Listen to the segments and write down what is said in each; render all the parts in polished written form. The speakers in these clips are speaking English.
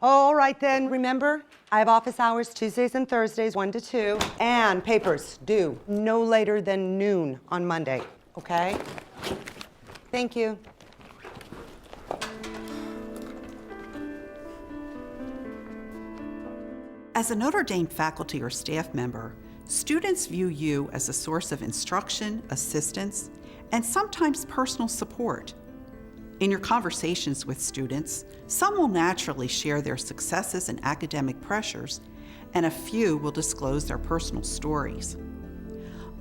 All right then, remember, I have office hours Tuesdays and Thursdays, 1 to 2, and papers due no later than noon on Monday, okay? Thank you. As a Notre Dame faculty or staff member, students view you as a source of instruction, assistance, and sometimes personal support. In your conversations with students, some will naturally share their successes and academic pressures, and a few will disclose their personal stories.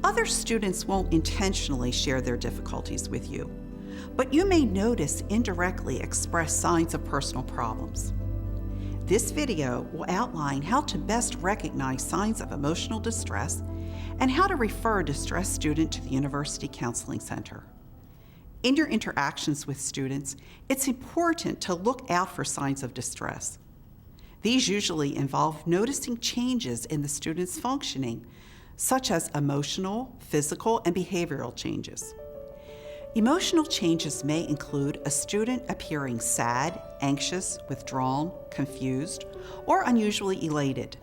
Other students won't intentionally share their difficulties with you, but you may notice indirectly express signs of personal problems. This video will outline how to best recognize signs of emotional distress and how to refer a distressed student to the University Counseling Center. In your interactions with students, it's important to look out for signs of distress. These usually involve noticing changes in the student's functioning, such as emotional, physical, and behavioral changes. Emotional changes may include a student appearing sad, anxious, withdrawn, confused, or unusually elated.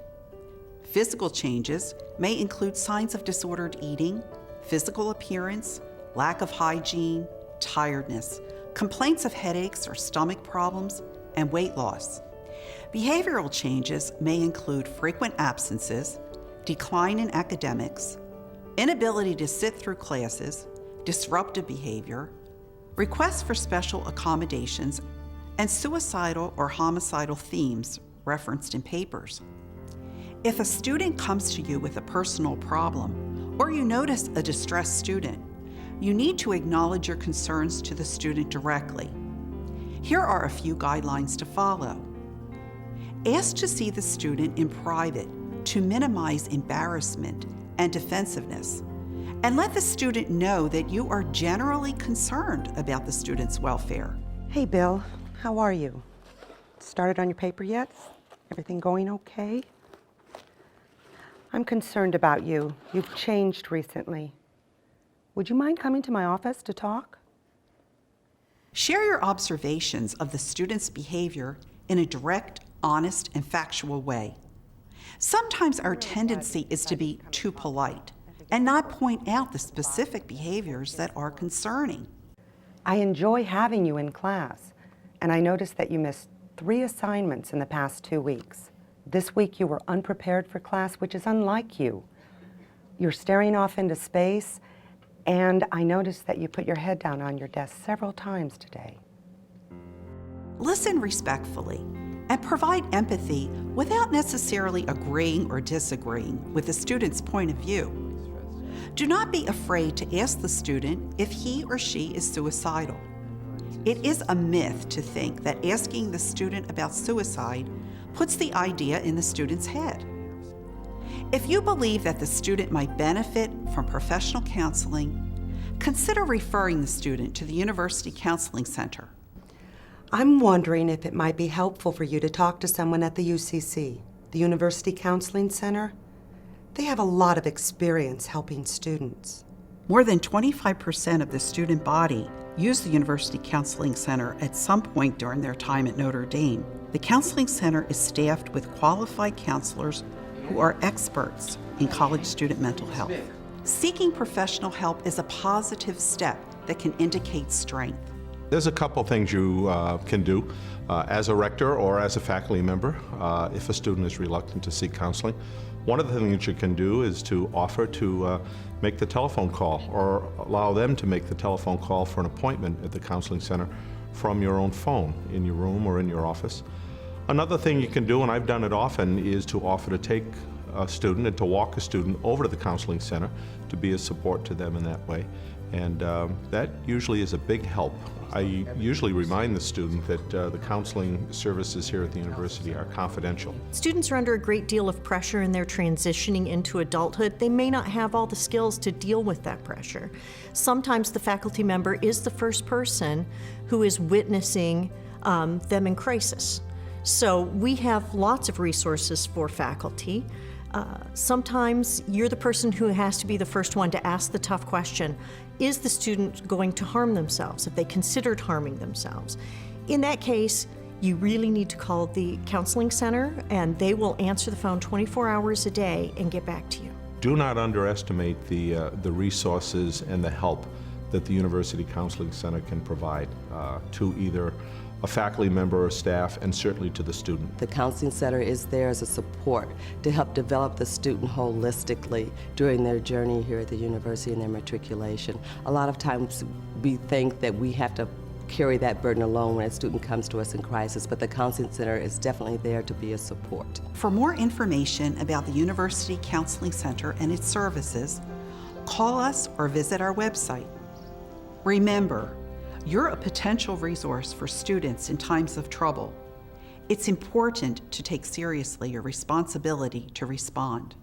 Physical changes may include signs of disordered eating, physical appearance, lack of hygiene, tiredness, complaints of headaches or stomach problems, and weight loss. Behavioral changes may include frequent absences, decline in academics, inability to sit through classes, disruptive behavior, requests for special accommodations, and suicidal or homicidal themes referenced in papers. If a student comes to you with a personal problem, or you notice a distressed student, you need to acknowledge your concerns to the student directly. Here are a few guidelines to follow. Ask to see the student in private to minimize embarrassment and defensiveness, and let the student know that you are generally concerned about the student's welfare. Hey, Bill, how are you? Started on your paper yet? Everything going okay? I'm concerned about you. You've changed recently. Would you mind coming to my office to talk? Share your observations of the student's behavior in a direct, honest, and factual way. Sometimes our tendency is to be too polite and not point out the specific behaviors that are concerning. I enjoy having you in class, and I noticed that you missed 3 assignments in the past 2 weeks. This week you were unprepared for class, which is unlike you. You're staring off into space, and I noticed that you put your head down on your desk several times today. Listen respectfully and provide empathy without necessarily agreeing or disagreeing with the student's point of view. Do not be afraid to ask the student if he or she is suicidal. It is a myth to think that asking the student about suicide puts the idea in the student's head. If you believe that the student might benefit from professional counseling, consider referring the student to the University Counseling Center. I'm wondering if it might be helpful for you to talk to someone at the UCC, the University Counseling Center. They have a lot of experience helping students. More than 25% of the student body use the University Counseling Center at some point during their time at Notre Dame. The Counseling Center is staffed with qualified counselors who are experts in college student mental health. Seeking professional help is a positive step that can indicate strength. There's a couple things you can do as a rector or as a faculty member if a student is reluctant to seek counseling. One of the things you can do is to offer to make the telephone call or allow them to make the telephone call for an appointment at the counseling center from your own phone in your room or in your office. Another thing you can do, and I've done it often, is to offer to take a student and to walk a student over to the counseling center to be a support to them in that way. And that usually is a big help. I usually remind the student that the counseling services here at the university are confidential. Students are under a great deal of pressure in their transitioning into adulthood. They may not have all the skills to deal with that pressure. Sometimes the faculty member is the first person who is witnessing them in crisis. So we have lots of resources for faculty. Sometimes you're the person who has to be the first one to ask the tough question, is the student going to harm themselves, if they considered harming themselves? In that case, you really need to call the counseling center, and they will answer the phone 24 hours a day and get back to you. Do not underestimate the resources and the help that the University Counseling Center can provide to either a faculty member or staff, and certainly to the student. The Counseling Center is there as a support to help develop the student holistically during their journey here at the university and their matriculation. A lot of times we think that we have to carry that burden alone when a student comes to us in crisis, but the Counseling Center is definitely there to be a support. For more information about the University Counseling Center and its services, call us or visit our website. Remember, you're a potential resource for students in times of trouble. It's important to take seriously your responsibility to respond.